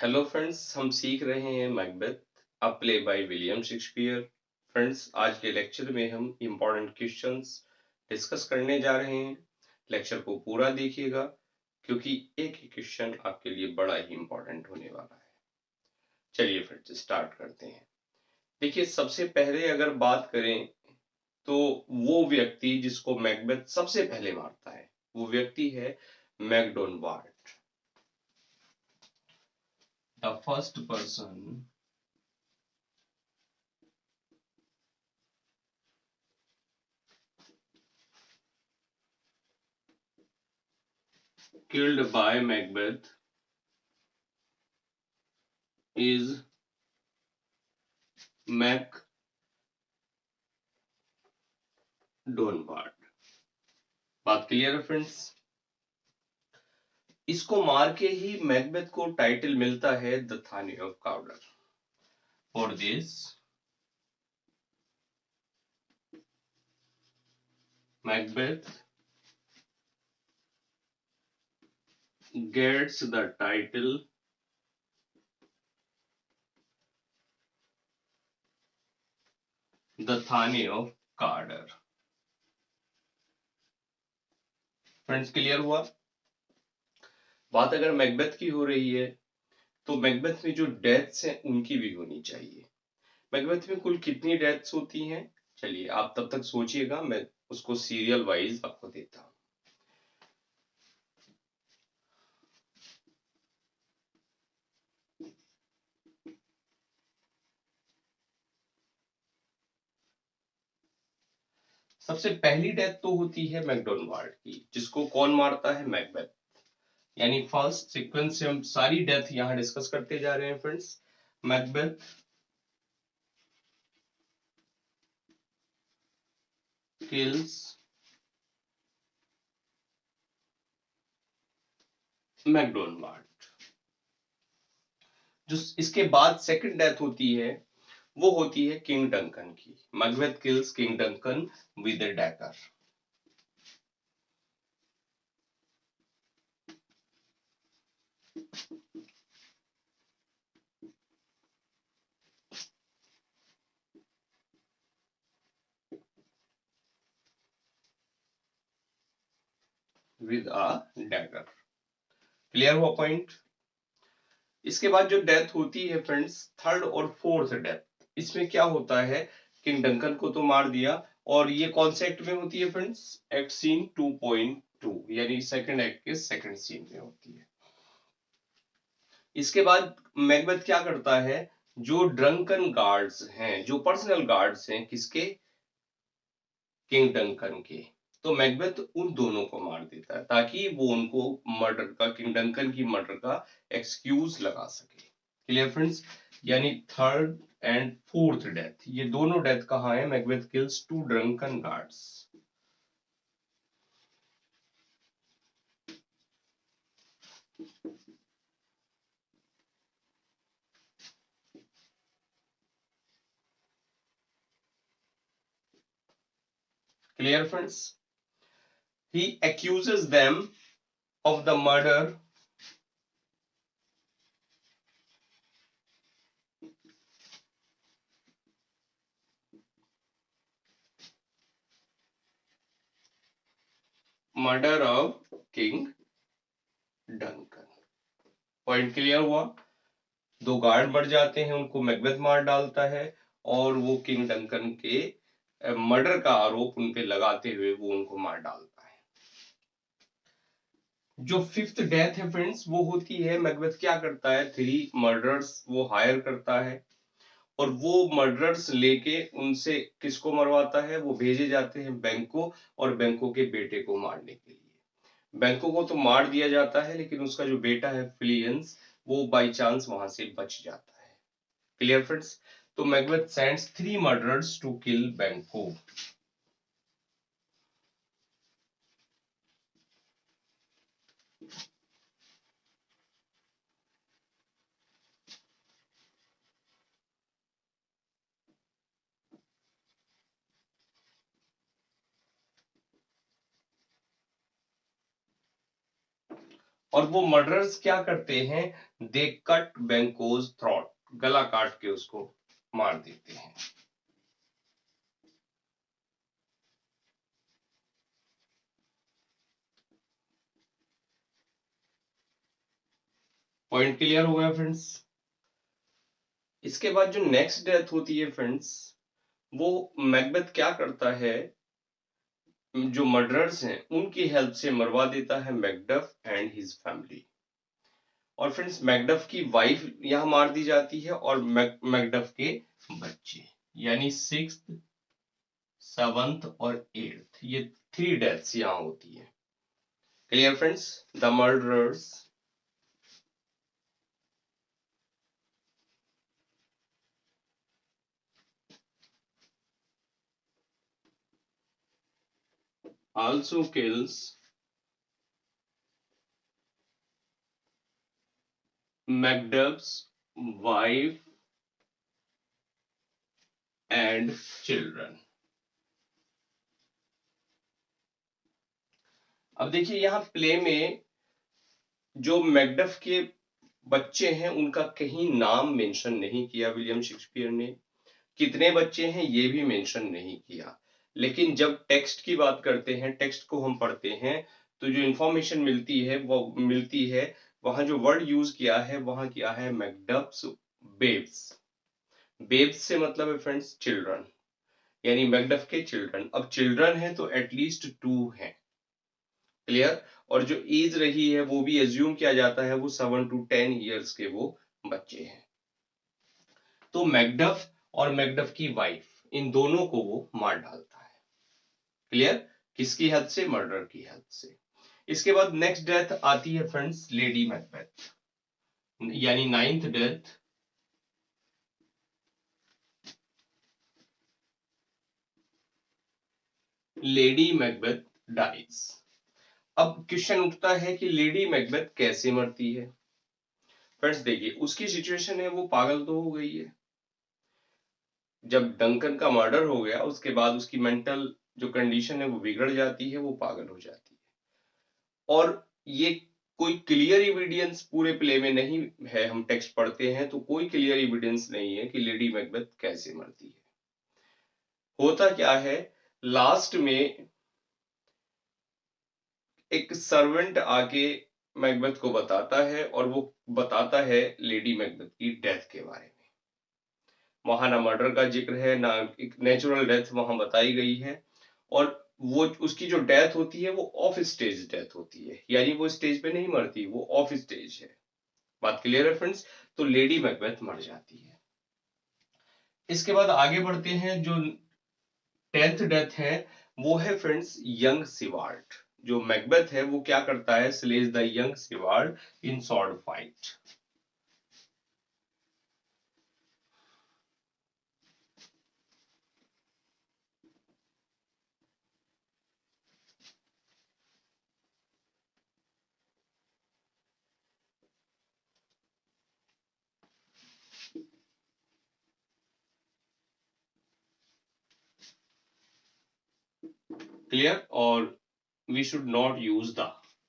Hello friends, हम सीख रहे हैं Macbeth a play by William Shakespeare. Friends, आज के लेक्चर में हम इम्पोर्टेंट क्वेश्चंस डिस्कस करने जा रहे हैं। लेक्चर को पूरा देखिएगा क्योंकि एक ही क्वेश्चन आपके लिए बड़ा ही इम्पोर्टेंट होने वाला है। चलिए फ्रेंड्स स्टार्ट करते हैं। देखिए, सबसे पहले अगर बात करें तो वो व्यक्ति जिसको मैकबेथ सबसे पहले मारता है वो व्यक्ति है Macdonwald. The first person killed by Macbeth is Macdonwald. बात क्लियर है फ्रेंड्स? इसको मार के ही मैकबेथ को टाइटल मिलता है the thane of Cawdor. For this Macbeth gets the title the thane of Cawdor. Friends, clear हुआ? बात अगर मैकबेथ की हो रही है तो मैकबेथ में जो डेथ्स हैं उनकी भी होनी चाहिए। मैकबेथ में कुल कितनी डेथ्स होती हैं? चलिए आप तब तक सोचिएगा, मैं उसको सीरियल वाइज आपको देता हूं। सबसे पहली डेथ तो होती है मैकडोनवाल्ड की, जिसको कौन मारता है? मैकबेथ। यानी फर्स्ट सीक्वेंस से हम सारी डेथ यहां डिस्कस करते जा रहे हैं फ्रेंड्स। Macbeth kills मैकडोनवाल्ड। जो इसके बाद सेकंड डेथ होती है वो होती है किंग डंकन की। Macbeth kills king Duncan with a dagger. With a dagger. Clear हुआ पॉइंट? इसके बाद जो डेथ होती है फ्रेंड्स, थर्ड और फोर्थ डेथ, इसमें क्या होता है? किंग डंकन को तो मार दिया, और ये कौन से एक्ट में होती है फ्रेंड्स? एक्ट सीन 2.2, यानी सेकंड एक्ट के सेकंड सीन में होती है। इसके बाद मैकबेथ क्या करता है? जो ड्रंकन गार्ड्स हैं, जो पर्सनल गार्ड्स हैं, किसके? किंग डंकन के। तो मैकबेथ उन दोनों को मार देता है ताकि वो उनको मर्डर का, किंग डंकन की मर्डर का एक्सक्यूज लगा सके। Clear friends? यानी थर्ड एंड फोर्थ डेथ, ये दोनों डेथ कहाँ है? Macbeth kills two drunken guards. Clear friends? He accuses them of the murder of king Duncan. Point clear हुआ? दो गार्ड मर जाते हैं, उनको मैकबेथ मार डालता है, और वो किंग डंकन के मर्डर का आरोप उन पे लगाते हुए वो उनको मार डालता है। जो फिफ्थ डेथ है फ्रेंड्स, वो होती है, मैकबेथ क्या करता है? थ्री मर्डरर्स वो हायर करता है, और वो मर्डरर्स लेके उनसे किसको मरवाता है? वो भेजे जाते हैं बैंको, और बैंको के बेटे को मारने के लिए। बैंको को तो मार दिया जाता है, लेकिन उसका जो बेटा है फिलियंस, वो बाई चांस वहां से बच जाता है। Clear friends? तो Macbeth sends three murderers to kill Banquo. और वो मर्डरर्स क्या करते हैं, दे कट बैंकोज थ्रॉट, गला काट के उसको मार देते हैं। पॉइंट क्लियर हो गया फ्रेंड्स। इसके बाद जो नेक्स्ट डेथ होती है फ्रेंड्स, वो मैकबेथ क्या करता है, जो मर्डरर्स हैं उनकी हेल्प से मरवा देता है मैकडफ एंड हिज फैमिली। और फ्रेंड्स मैकडफ की वाइफ यहाँ मार दी जाती है और मैकडफ के बच्चे, यानी 6th 7th और 8th, ये 3 डेथ्स यहाँ होती है। Clear friends, the murderers also kills Macduff's wife and children। अब देखिए यहाँ प्ले में जो मैकडफ के बच्चे हैं उनका कहीं नाम मेंशन नहीं किया विलियम शेक्सपियर ने, कितने बच्चे हैं ये भी मेंशन नहीं किया। लेकिन जब टेक्स्ट की बात करते हैं, टेक्स्ट को हम पढ़ते हैं, तो जो इंफॉर्मेशन मिलती है वो मिलती है, वहां जो वर्ड यूज किया है वहां किया है मैकडफ्स बेब्स। बेब्स से मतलब है फ्रेंड्स चिल्ड्रन, यानी मैकडफ के चिल्ड्रन। अब चिल्ड्रन है तो एटलीस्ट 2 हैं। क्लियर। और जो एज रही है वो भी एज्यूम किया जाता है वो 7 to 10 ईयर्स के वो बच्चे हैं। तो मैकडफ और मैकडफ की वाइफ, इन दोनों को वो मार डालता है। क्लियर। किसकी हेल्प से, मर्डर की हेल्प से। इसके बाद नेक्स्ट डेथ आती है फ्रेंड्स लेडी मैकबेथ, यानी 9th death, lady Macbeth dies. अब क्वेश्चन उठता है कि लेडी मैकबेथ कैसे मरती है। फ्रेंड्स देखिए उसकी सिचुएशन है, वो पागल तो हो गई है। जब डंकन का मर्डर हो गया उसके बाद उसकी मेंटल जो कंडीशन है वो बिगड़ जाती है, वो पागल हो जाती है। और ये कोई क्लियर एविडेंस पूरे प्ले में नहीं है, हम टेक्स्ट पढ़ते हैं तो कोई क्लियर एविडेंस नहीं है कि लेडी मैकबेथ कैसे मरती है। होता क्या है, लास्ट में एक सर्वेंट आके मैकबेथ को बताता है और वो बताता है लेडी मैकबेथ की डेथ के बारे में। वहां ना मर्डर का जिक्र है ना एक नेचुरल डेथ वहां बताई गई है। और वो उसकी जो डेथ होती है वो ऑफ स्टेज डेथ होती है, यानी वो स्टेज पे नहीं मरती, वो ऑफ स्टेज है। बात क्लियर है फ्रेंड्स। तो लेडी मैकबेथ मर जाती है। इसके बाद आगे बढ़ते हैं, जो 10th डेथ है वो है फ्रेंड्स यंग सिवार्ड। जो मैकबेथ है वो क्या करता है, slays the young Siward in sword fight. Clear. और we should not use the,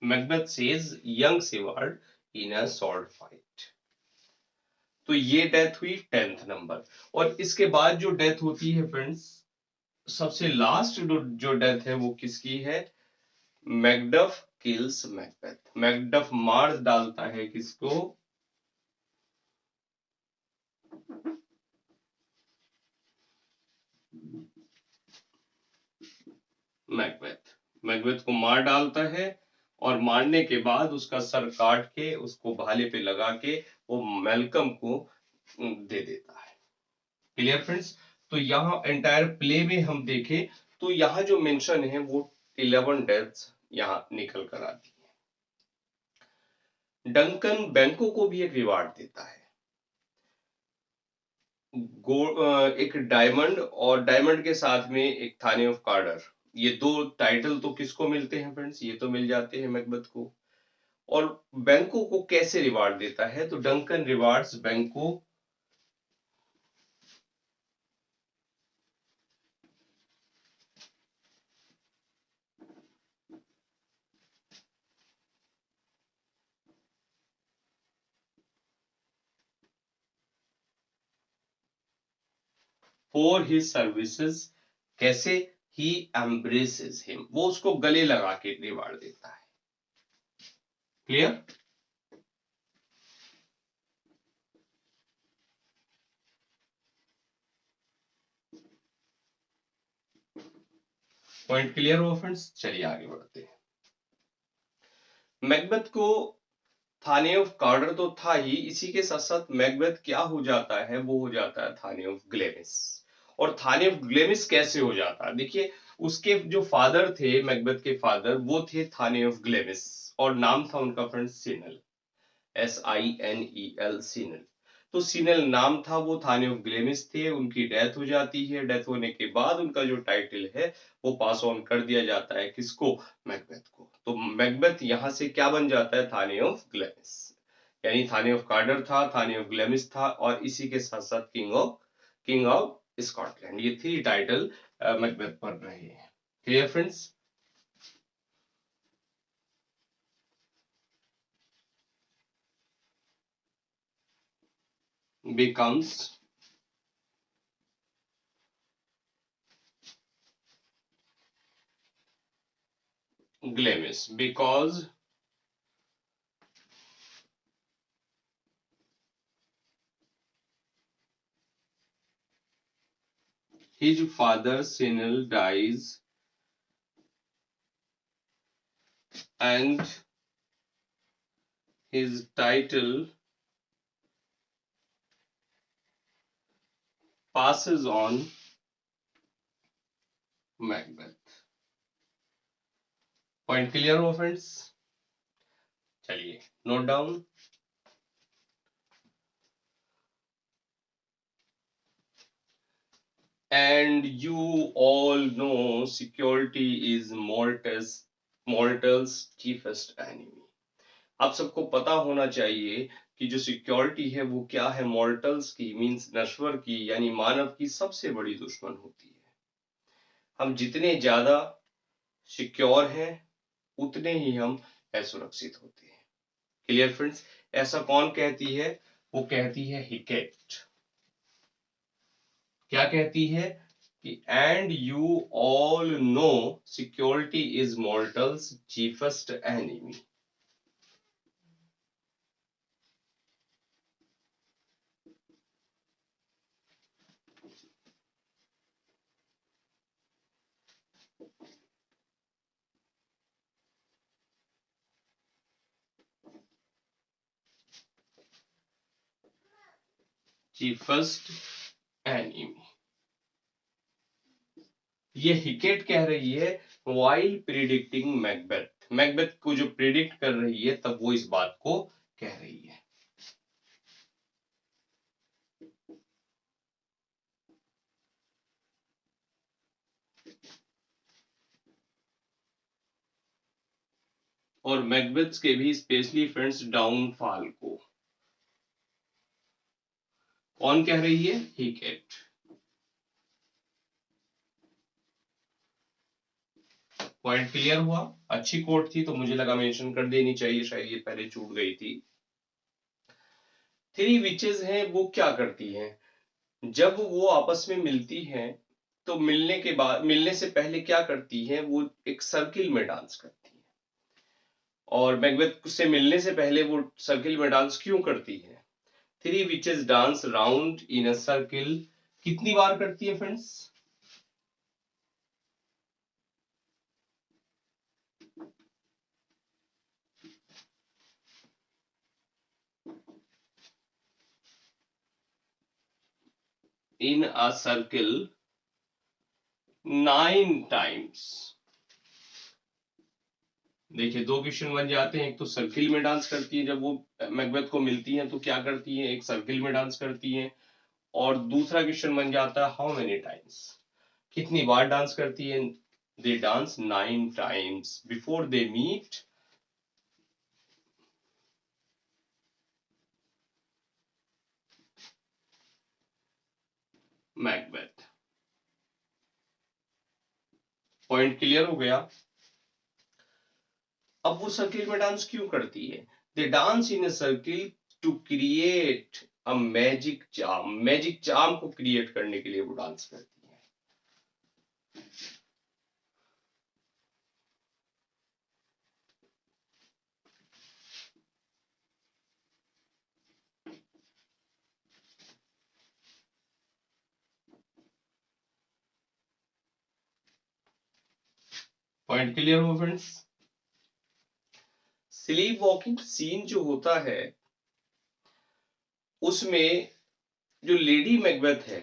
Macbeth says young Seward in a sword fight। तो ये डेथ हुई 10th नंबर। और इसके बाद जो डेथ होती है फ्रेंड्स, सबसे लास्ट जो डेथ है वो किसकी है, मैकडफ किल्स मैकबेथ। मैकडफ मार डालता है किसको, मैकबेथ। मैकबेथ को मार डालता है और मारने के बाद उसका सर काट के उसको भाले पे लगा के वो मेलकम को दे देता है। Clear friends. तो यहाँ एंटायर प्ले में हम देखें तो यहाँ जो मेंशन है वो 11 डेथ्स यहाँ निकल कर आती है। डंकन बैंको को भी एक रिवार्ड देता है, एक डायमंड और डायमंड के साथ में एक थाने ऑफ कार्डर। ये 2 टाइटल तो किसको मिलते हैं फ्रेंड्स, ये तो मिल जाते हैं मैकबेथ को। और बैंको को कैसे रिवार्ड देता है, तो डंकन रिवार्ड्स बैंको फॉर हिज सर्विसेज। कैसे? ही एम्ब्रेसेस हिम, वो उसको गले लगा के रिवार्ड देता है। क्लियर? पॉइंट क्लियर हो फ्रेंड्स? चलिए आगे बढ़ते हैं। मैकबेथ को थाने ऑफ कार्डर तो था ही, इसी के साथ साथ मैकबेथ क्या हो जाता है, वो हो जाता है थाने ऑफ ग्लेमिस। और थाने ऑफ ग्लेमिस कैसे हो जाता है? देखिए, उसके जो फादर थे, मैकबेथ के फादर, वो थे थाने ऑफ ग्लेमिस, और नाम था उनका फ्रेंड सिनल, SINEL, सिनल। तो सिनल नाम था, वो थाने ऑफ ग्लेमिस थे। उनकी डेथ हो जाती है। डेथ होने के बाद उनका जो टाइटल है वो पास ऑन कर दिया जाता है, किसको? मैकबेथ को। तो मैकबेथ यहां से क्या बन जाता है? थाने ऑफ ग्लेमिस। यानी थाने ऑफ कार्डर था, थाने ऑफ ग्लेमिस था, और इसी के साथ साथ किंग ऑफ स्कॉटलैंड। ये थ्री टाइटल मैकबेथ पर रहे हैं। Clear friends? becomes Glamis because his father Sinel dies and his title passes on Macbeth. Point clear हो फ्रेंड्स? चलिए note down. And you all know security is mortal's chiefest enemy. आप सबको पता होना चाहिए कि जो सिक्योरिटी है वो क्या है? मॉर्टल्स की, मींस नश्वर की, यानी मानव की सबसे बड़ी दुश्मन होती है। हम जितने ज्यादा सिक्योर हैं उतने ही हम असुरक्षित होते हैं। Clear friends? ऐसा कौन कहती है? वो कहती है हिकेट। क्या कहती है? कि and you all know security is mortals chiefest enemy. Chiefest enemy, ये हिकेट कह रही है वाइल प्रिडिक्टिंग मैकबेथ। मैकबेथ को जो प्रिडिक्ट कर रही है तब वो इस बात को कह रही है। और मैकबेथ के भी स्पेशली फ्रेंड्स डाउनफॉल को कौन कह रही है? हिकेट। पॉइंट क्लियर हुआ? अच्छी कोट थी तो मुझे लगा मेंशन कर देनी चाहिए, शायद ये पहले छूट गई थी। थ्री विचेस हैं, वो क्या करती हैं? जब वो आपस में मिलती हैं तो मिलने के बाद, मिलने से पहले क्या करती हैं? वो एक सर्किल में डांस करती हैं। और मैकबेथ से मिलने से पहले वो सर्किल में डांस क्यों करती है? Three witches dance round in a circle. कितनी बार करती है friends? In a circle 9 times. देखिए दो क्वेश्चन बन जाते हैं। एक तो सर्किल में डांस करती है, जब वो मैकबेथ को मिलती हैं तो क्या करती है? एक सर्किल में डांस करती है। और दूसरा क्वेश्चन बन जाता है हाउ मेनी टाइम्स, कितनी बार डांस करती है? They dance 9 times before they meet Macbeth. Point clear हो गया? अब वो सर्किल में डांस क्यों करती है? They dance in a circle to create a magic charm को क्रिएट करने के लिए वो डांस करती है। पॉइंट क्लियर हो फ्रेंड्स? स्लीप वॉकिंग सीन जो होता है उसमें जो लेडी मैकबेथ है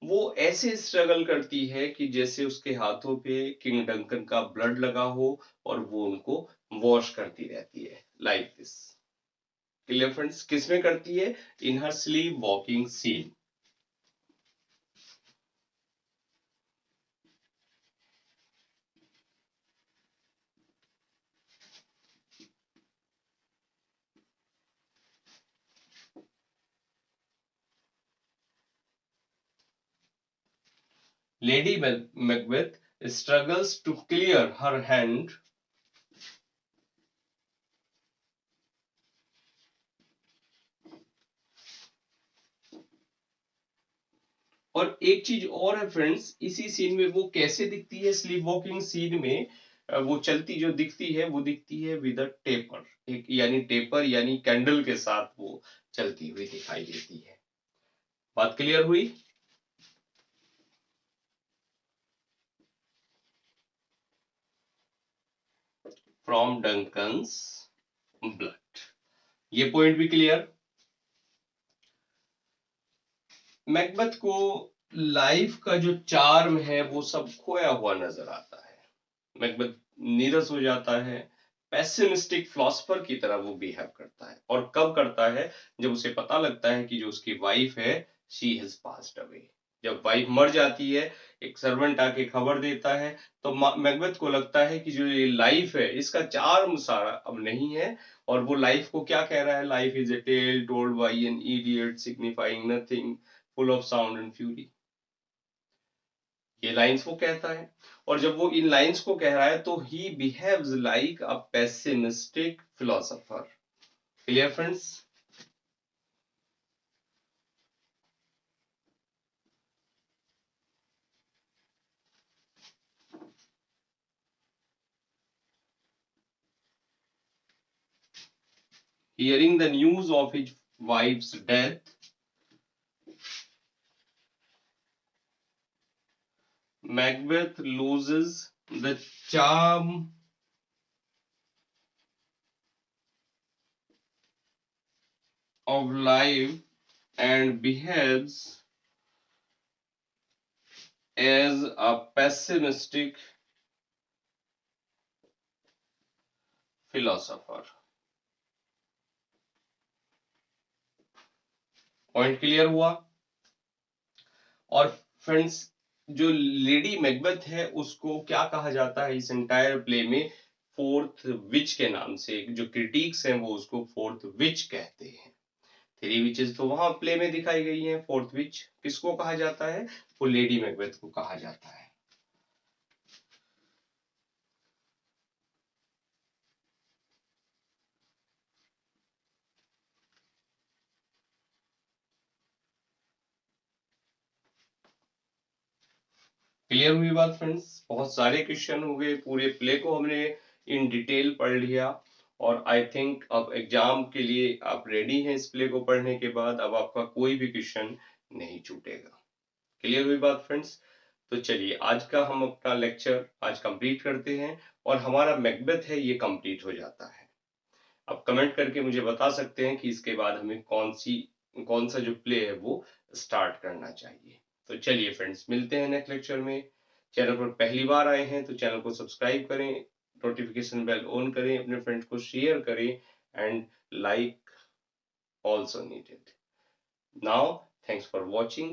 वो ऐसे स्ट्रगल करती है कि जैसे उसके हाथों पे किंग डंकन का ब्लड लगा हो और वो उनको वॉश करती रहती है लाइक दिस। Clear friends? किसमें करती है? In her sleep walking scene. Lady Macbeth struggles to clear her hand और एक चीज और है फ्रेंड्स, इसी सीन में वो कैसे दिखती है स्लीप वॉकिंग सीन में, वो चलती जो दिखती है वो दिखती है विद अ टेपर, एक यानी टेपर यानी कैंडल के साथ वो चलती हुई दिखाई देती है। बात क्लियर हुई? फ्रॉम डंकन्स ब्लड, ये पॉइंट भी क्लियर। मैकबेथ को लाइफ का जो चार्म है वो सब खोया हुआ नजर आता है। मैकबेथ नीरस हो जाता है, पेसिमिस्टिक फिलोसफर की तरह वो बिहेव करता है। और कब करता है? जब उसे पता लगता है कि जो उसकी वाइफ है शी हैज पास्ड अवे। जब वाइफ मर जाती है, एक सर्वेंट आके खबर देता है, तो मैकबेथ को लगता है कि जो ये लाइफ है इसका चार्म सारा अब नहीं है। और वो लाइफ को क्या कह रहा है? Life is a tale told by an idiot signifying nothing, full of sound and fury. ये लाइंस वो कहता है। और जब वो इन लाइंस को कह रहा है तो he behaves like a pessimistic philosopher. Clear friends? Hearing the news of his wife's death, Macbeth loses the charm of life and behaves as a pessimistic philosopher. Point clear हुआ? और फ्रेंड्स, जो lady Macbeth है उसको क्या कहा जाता है इस एंटायर प्ले में? फोर्थ विच के नाम से। जो क्रिटिक्स हैं वो उसको फोर्थ विच कहते हैं। थ्री विचेस तो वहां प्ले में दिखाई गई हैं। फोर्थ विच किसको कहा जाता है? वो लेडी मैकबेथ को कहा जाता है। क्लियर हुई बात फ्रेंड्स? बहुत सारे क्वेश्चन हो गए, पूरे प्ले को हमने इन डिटेल पढ़ लिया। और आई थिंक अब एग्जाम के लिए आप रेडी हैं इस प्ले को पढ़ने के बाद। अब आपका कोई भी क्वेश्चन नहीं छूटेगा। क्लियर हुई बात फ्रेंड्स? तो चलिए आज का हम अपना लेक्चर आज कंप्लीट करते हैं और हमारा मैकबेथ है ये कंप्लीट हो जाता है। आप कमेंट करके मुझे बता सकते हैं कि इसके बाद हमें कौन सा जो प्ले है वो स्टार्ट करना चाहिए। तो चलिए फ्रेंड्स, मिलते हैं नेक्स्ट लेक्चर में। चैनल पर पहली बार आए हैं तो चैनल को सब्सक्राइब करें, नोटिफिकेशन बेल ऑन करें, अपने फ्रेंड्स को शेयर करें and like also needed. Now thanks for watching.